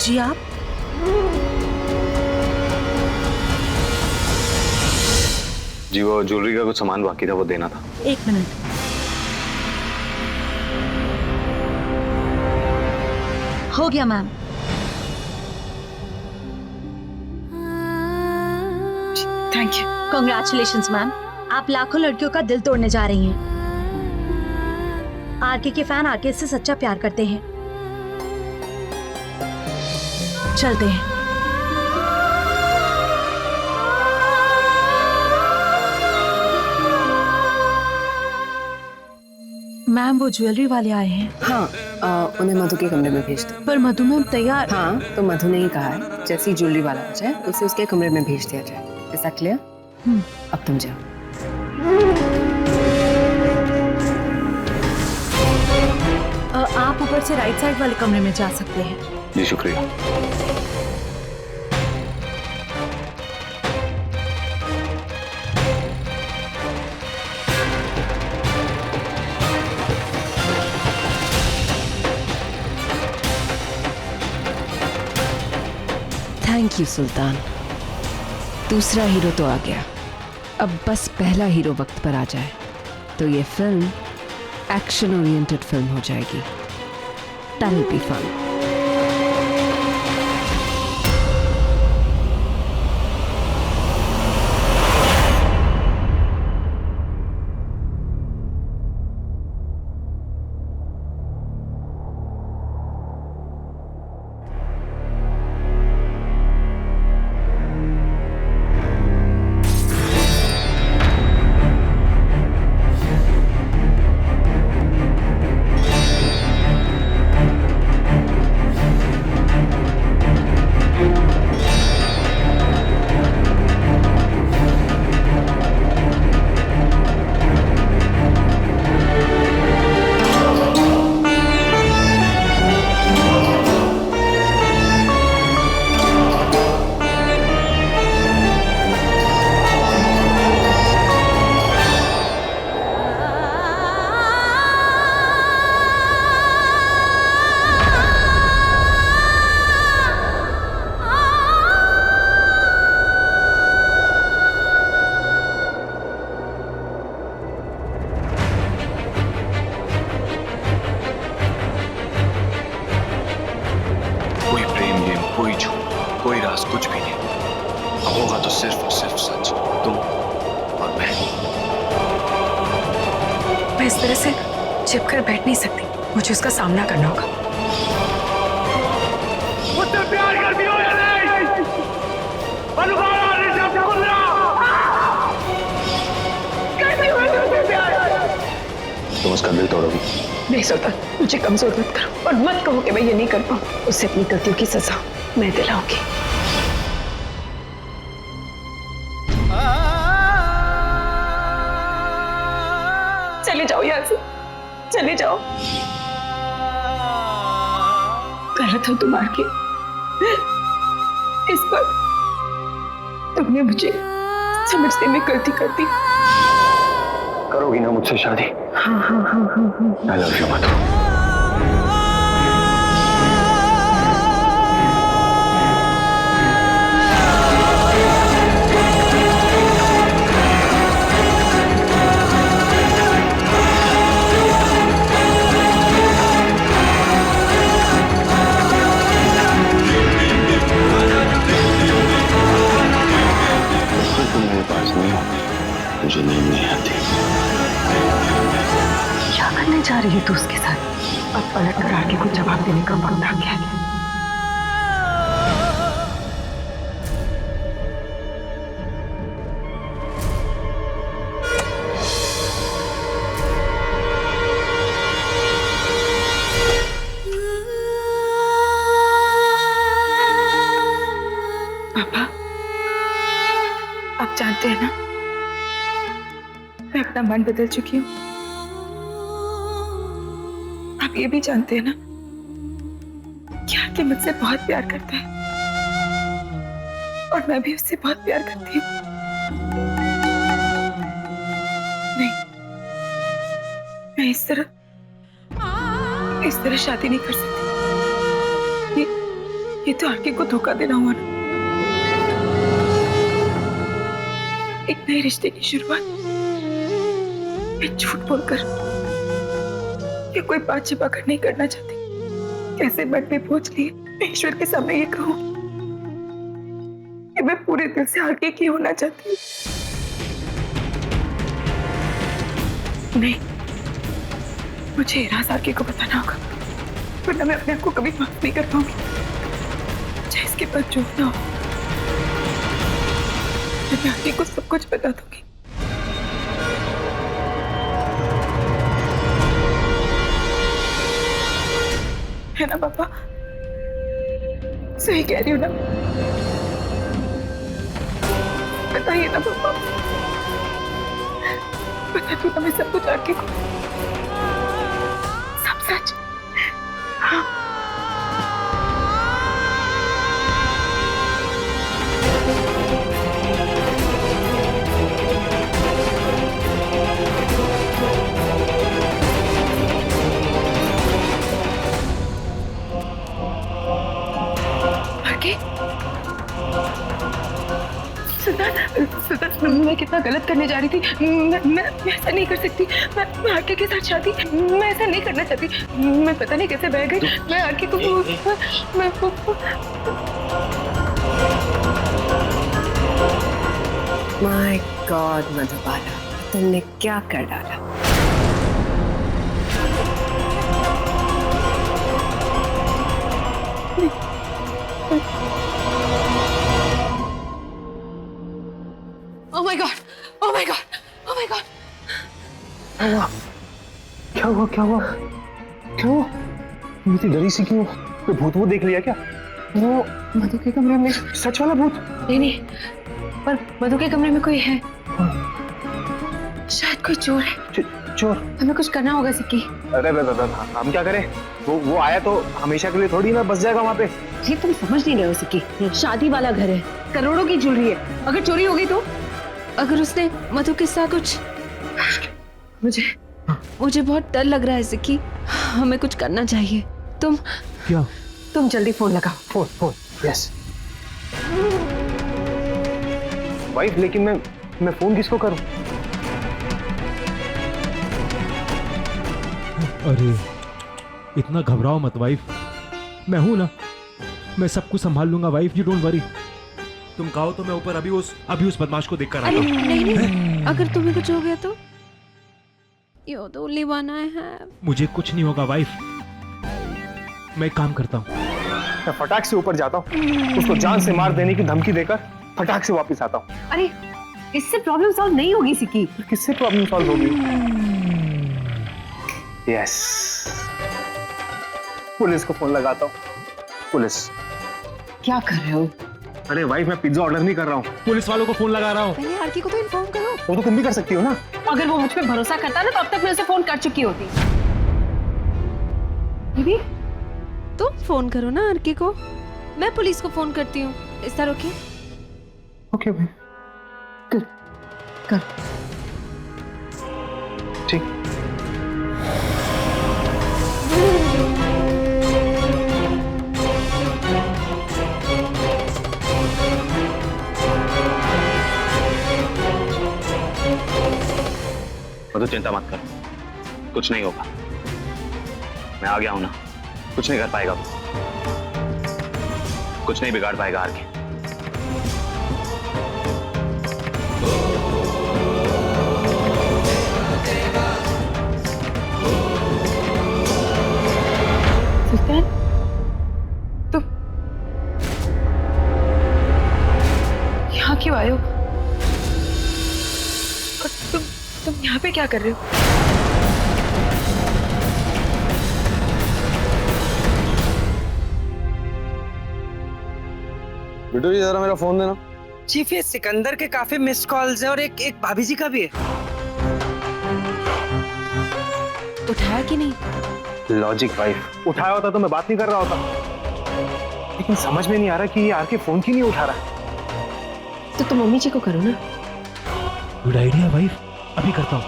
जी आप? जी वो ज्वेलरी का कुछ सामान बाकी था, वो देना था। एक मिनट। हो गया ma'am. Thank you. Congratulations ma'am, आप लाखों लड़कियों का दिल तोड़ने जा रही हैं। आरके के फैन आरके से सच्चा प्यार करते हैं। चलते हैं। मैम वो ज्वेलरी वाले आए हैं। हाँ, उन्हें मधु के कमरे में भेज दो। पर मधु मैम तैयार। हाँ, तो मधु ने ही कहा है जैसे ही ज्वेलरी वाला आ जाए उसे उसके कमरे में भेज दिया जाए। ऐसा क्लियर? अब तुम जाओ। आप ऊपर से राइट साइड वाले कमरे में जा सकते हैं। जी शुक्रिया। थैंक यू सुल्तान। दूसरा हीरो तो आ गया, अब बस पहला हीरो वक्त पर आ जाए तो ये फिल्म एक्शन ओरिएंटेड फिल्म हो जाएगी। That will be fun. कोई प्रेम गेम, कोई झूठ, कोई राज, कुछ भी नहीं। अब होगा तो सिर्फ और सिर्फ सच, तुम और मैं। मैं इस तरह से चिपकर बैठ नहीं सकती, मुझे उसका सामना करना होगा। मुझसे प्यार करती हो या नहीं? तुम उसका दिल तोड़ोगी? नहीं सुल्तान, मुझे कमजोर मत करो और मत कहो कि मैं ये नहीं कर पाऊँ। उससे अपनी गलतियों की सजा मैं दिलाऊंगी। चले जाओ यहाँ से, चले जाओ। गलत हो तुम आके, इस पर तुमने मुझे समझने में गलती कर दी। करोगी ना मुझसे शादी? हाँ हाँ हाँ हाँ हाँ। आई लव यू मधु। तुम मेरे पास नहीं हो, मुझे नींद नहीं आती। क्या करने जा रही है तू उसके साथ? अब पलट कर आके कुछ जवाब देने का वक्त आ गया है। पापा, आप जानते हैं ना, मैं अपना मन बदल चुकी हूँ। आप ये भी जानते हैं ना कि आके मुझसे बहुत प्यार करता है और मैं भी उससे बहुत प्यार करती हूँ। नहीं, मैं इस तरह शादी नहीं कर सकती। ये तो आरके को धोखा देना हुआ ना। एक नए रिश्ते की शुरुआत मैं झूठ बोलकर या कोई बात छिपा कर नहीं करना चाहती। कैसे मन पे बोझ लिए मैं ईश्वर के सामने ये कहूं कि मैं पूरे दिल से आरके की होना चाहती हूँ। नहीं, मुझे ये राज आरके को बताना होगा, वरना मैं अपने आप को कभी माफ नहीं कर पाऊंगी। चाहे इसके बाद जो ना हो, मैं आरके को सब कुछ बता दूंगी। है ना पापा? सही कह रही हूँ ना? बताइए ना पापा, बता दो ना मैं सब कुछ आरके को, सब सच। हाँ। सुधा, मैं कितना गलत करने जा रही थी। मैं ऐसा नहीं कर सकती। मैं आरके के साथ शादी, मैं ऐसा नहीं करना चाहती। मैं पता नहीं कैसे बह गई। मैं आरके को माय गॉड मधुबाला, तुमने क्या कर डाला? Oh my God! Oh my God! Oh my God! क्या हुआ? क्या हुआ? क्या हुआ? तुम इतनी डरी सी क्यों? कोई भूत वो देख लिया क्या? वो मधु के कमरे में। सच वाला भूत? नहीं, पर मधु के कमरे में कोई है। शायद कोई चोर है। चोर? हमें कुछ करना होगा सिक्की। अरे हम क्या करें? वो आया तो हमेशा के लिए थोड़ी ना बस जाएगा वहाँ पे। जी तुम समझ नहीं रहे हो सिक्की, शादी वाला घर है, करोड़ों की ज्वेलरी है। अगर चोरी हो गई तो? अगर उसने मधु के साथ कुछ, मुझे बहुत डर लग रहा है सिक्की, हमें कुछ करना चाहिए। तुम क्या? तुम जल्दी फोन लगाओ। Phone yes. वाइफ, लेकिन मैं फोन किसको करूं? अरे इतना घबराओ मत वाइफ, मैं हूं ना, मैं सब कुछ संभाल लूंगा वाइफ, यू डोंट वरी। तुम कहो तो मैं ऊपर अभी उस बदमाश को देखकर आता हूं। नहीं, अगर तुम्हें कुछ हो गया तो? You're the only one I have. मुझे कुछ नहीं होगा वाइफ, मैं एक काम करता हूँ, मैं फटाक से ऊपर जाता हूँ, उसको जान से मार देने की धमकी देकर फटाक से वापस आता हूँ। अरे इससे प्रॉब्लम सॉल्व नहीं होगी सिक्की। किससे प्रॉब्लम सॉल्व होगी? यस, पुलिस को फोन लगाता हूँ। पुलिस? क्या कर रहे हो? अरे वाइफ, मैं पिज्जा ऑर्डर नहीं कर रहा हूँ, पुलिस वालों को फोन लगा रहा हूँ। पहले आरके को तो इन्फॉर्म करो। वो तो तुम भी कर सकती हो ना। अगर वो मुझ पे भरोसा करता ना तो अब तक मैं उसे फोन कर चुकी होती। दीदी तुम फोन करो ना आरके को, मैं पुलिस को फोन करती हूँ। इस तरह ओके? ओके भाई, कर। ठीक। तो चिंता मत कर, कुछ नहीं होगा, मैं आ गया हूं ना, कुछ नहीं कर पाएगा वो, कुछ नहीं बिगाड़ पाएगा आरके। सुल्तान, तुम यहाँ क्यों आए हो? और तुम यहाँ पे क्या कर रहे हो? बेटू जी, जरा मेरा फोन देना। चीफ, ये सिकंदर के काफी मिस्ड कॉल्स है और एक भाभी जी का भी है। उठाया कि नहीं? लॉजिक वाइफ, उठाया होता तो मैं बात नहीं कर रहा होता, लेकिन समझ में नहीं आ रहा कि ये आरके फोन क्यों नहीं उठा रहा। तो तुम मम्मी जी को करो ना। गुड आइडिया वाइफ, अभी करता हूँ।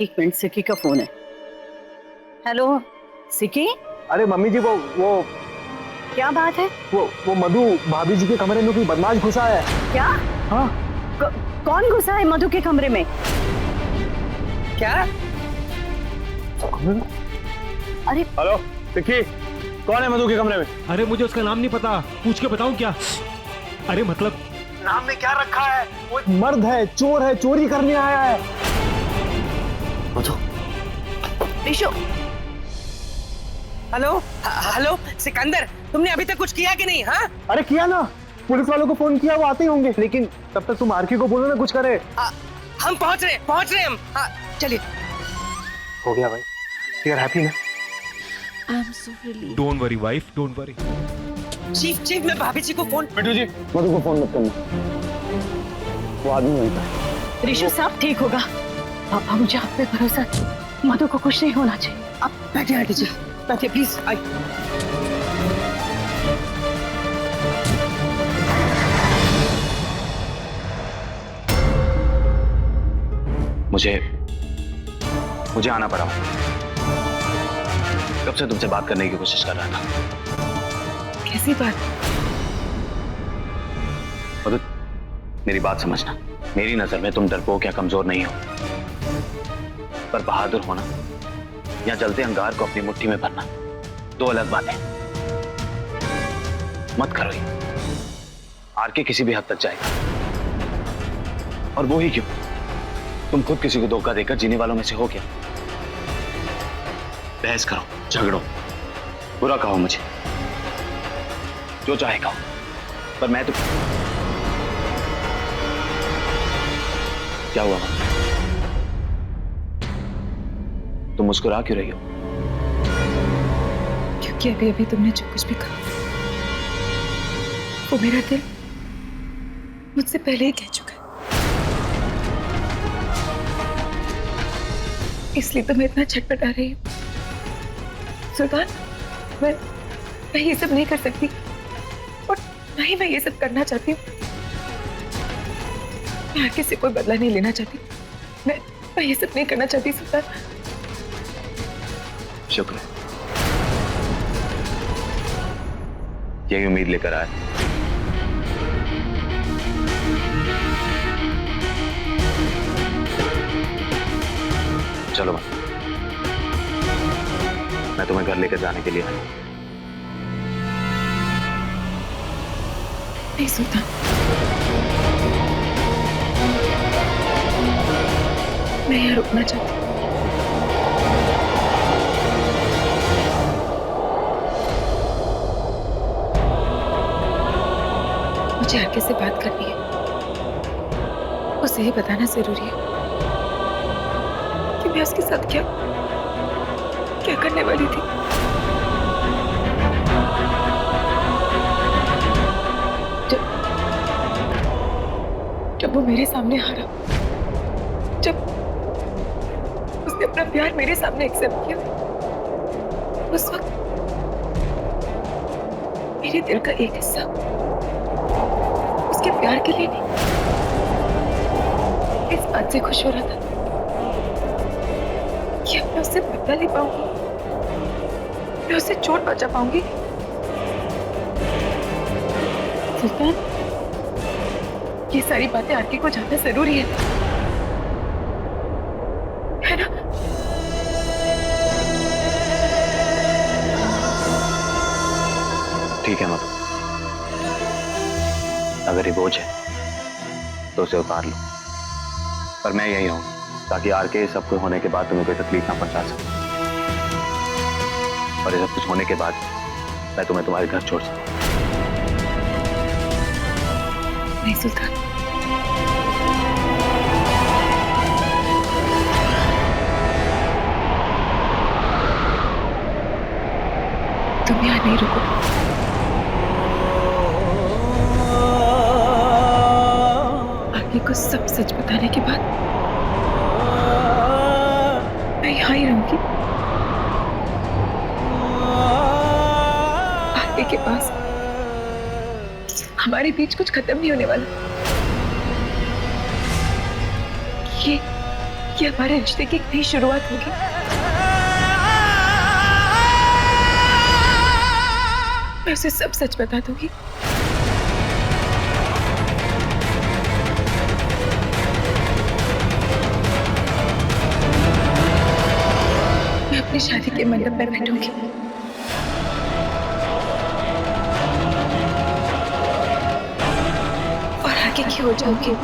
एक मिनट, सिक्की का फोन है। हेलो सिकी, अरे मम्मी जी वो क्या बात है? वो मधु भाभी जी के कमरे में कोई बदमाश घुसा है। क्या? हाँ कौन घुसा है मधु के कमरे में? क्या? अरे हेलो विक्की, कौन है मधु के कमरे में? अरे मुझे उसका नाम नहीं पता, पूछ के बताऊं क्या? अरे मतलब नाम में क्या रखा है? वो एक मर्द है, चोर है, चोरी करने आया है। मधु। ऋषु, हेलो हेलो सिकंदर, तुमने अभी तक कुछ किया कि नहीं? हाँ, अरे किया ना, पुलिस वालों को फोन किया, वो आते ही होंगे। लेकिन तब तक तुम आरके को बोलो ना कुछ करे। हम पहुंच रहे हम। हाँ, चलिए। हो गया भाई, यू आर हैप्पी ना? I am so relieved. Don't worry wife, don't worry. Chief मैं भाभी जी को फोन। बिट्टू जी, मधु को फोन मत करना, वो आदमी मिलता है। ऋषु सब ठीक होगा। पापा मुझे आप पे भरोसा है। मधु को कुछ नहीं होना चाहिए। आप बैठिए आंटी जी, बैठिए प्लीज। मुझे आना पड़ा। कब से तुमसे बात करने की कोशिश कर रहा था। कैसी बात? मधु, मेरी बात समझना, मेरी नजर में तुम डरपोक या कमजोर नहीं हो, पर बहादुर होना या जलते अंगार को अपनी मुट्ठी में भरना दो अलग बातें। मत करो ये। आरके किसी भी हद तक जाएगा, और वो ही क्यों, तुम खुद किसी को धोखा देकर जीने वालों में से हो क्या? बहस करो, झगड़ो, बुरा कहो मुझे, जो चाहे कहो, पर मैं तो क्या हुआ? तुम मुस्कुरा क्यों रही हो? क्योंकि अभी अभी तुमने जो कुछ भी कहा वो मेरा दिल मुझसे पहले ही कह चुका है, इसलिए तो मैं इतना छटपटा रही हूँ। सुल्तान, मैं ये सब नहीं कर सकती, और ना ही मैं ये सब करना चाहती हूँ। मैं आगे से कोई बदला नहीं लेना चाहती। मैं ये सब नहीं करना चाहती सुल्तान। शुक्र है, यही उम्मीद लेकर आए। चलो मैं तुम्हें घर लेकर जाने के लिए आया। नहीं सुल्तान, मैं यहाँ रुकना चाहती हूँ। मुझे आगे से बात करनी है, उसे ये बताना जरूरी है कि मैं उसके साथ क्या करने वाली थी। जब वो मेरे सामने हारा, जब उसने अपना प्यार मेरे सामने एक्सेप्ट किया, उस वक्त मेरे दिल का एक हिस्सा उसके प्यार के लिए नहीं, इस बात से खुश हो रहा था कि अब मैं उससे बदला ले पाऊंगी, मैं उससे चोट बचा पाऊंगी। सुल्तान, ये सारी बातें आरके को जानना जरूरी है ना? ठीक है मधु, अगर ये बोझ है तो उसे उतार लो, पर मैं यही हूं ताकि आरके सब कुछ होने के बाद तुम्हें कोई तकलीफ ना पहुंचा सके, और ये सब कुछ होने के बाद मैं तुम्हें तुम्हारे घर छोड़ सकूं। नहीं सुल्तान, तुम यहाँ नहीं रुको। आगे को सब सच बताने के बाद मैं यहाँ ही रहूंगी। आगे के पास हमारे बीच कुछ खत्म नहीं होने वाला। ये हमारे रिश्ते की एक नई शुरुआत होगी। मैं उसे सब सच बता दूंगी। मैं अपनी शादी के मंडप पर बैठूंगी और आगे की हो जाऊंगी।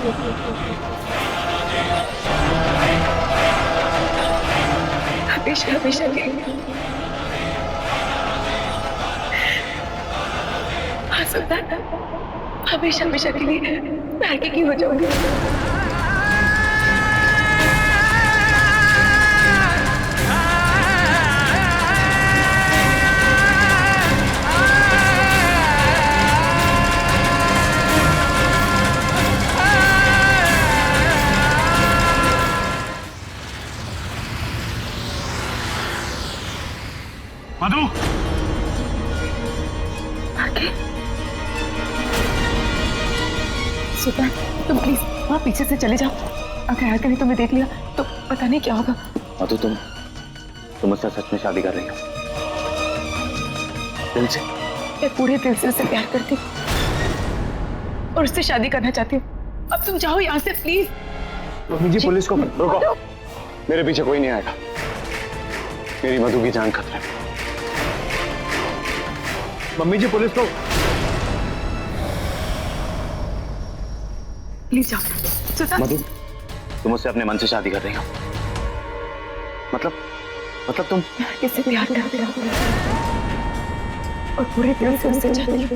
हमेशा हमेशा के लिए। हाँ सुल्तान, हमेशा हमेशा के लिए मैं आगे की हो जाऊंगी। मधु, आगे सुल्तान, तुम प्लीज वहाँ पीछे से चले जाओ। अगर आगे ने तुम्हें देख लिया तो पता नहीं क्या होगा। मधु, तुम मुझसे सच में शादी कर रही हो? दिल से? मैं पूरे दिल से उसे प्यार करती हूँ और उससे शादी करना चाहती हूँ। अब तुम जाओ यहाँ से प्लीज। मम्मी जी, पुलिस को रुको, मेरे पीछे कोई नहीं आएगा। मेरी मधु की जान खतरे में। मम्मी जी, पुलिस को। प्लीज जाओ। सुल्तान, मधु, तुम मुझसे अपने मन से शादी कर रही हो? मतलब तुम इससे प्यार करती हो और पूरे दिल से उससे चाहती हो।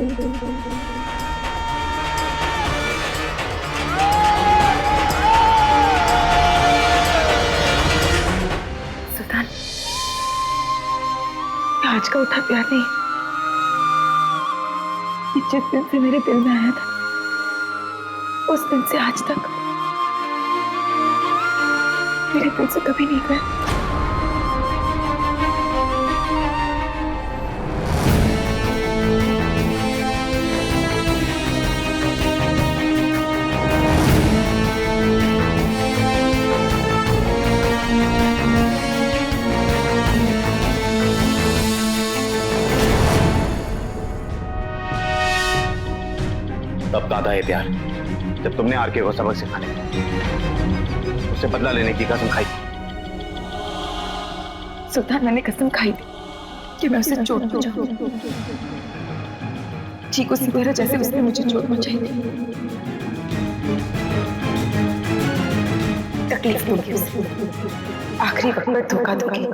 सुल्तान, आज का उठा प्यार नहीं, जिस दिन से मेरे दिल में आया था उस दिन से आज तक मेरे दिल से कभी नहीं गया। तब का था ये प्यार जब तुमने आरके को सबक सिखाने, उससे बदला लेने की कसम खाई। सुल्तान, मैंने कसम खाई थी कि मैं उसे चोट पहुंचाऊंगी, ठीक उसी तरह जैसे उसने मुझे चोट पहुंचाई थी। तकलीफ दूंगी उसे, आखिरी वक्त पर धोखा दूंगी।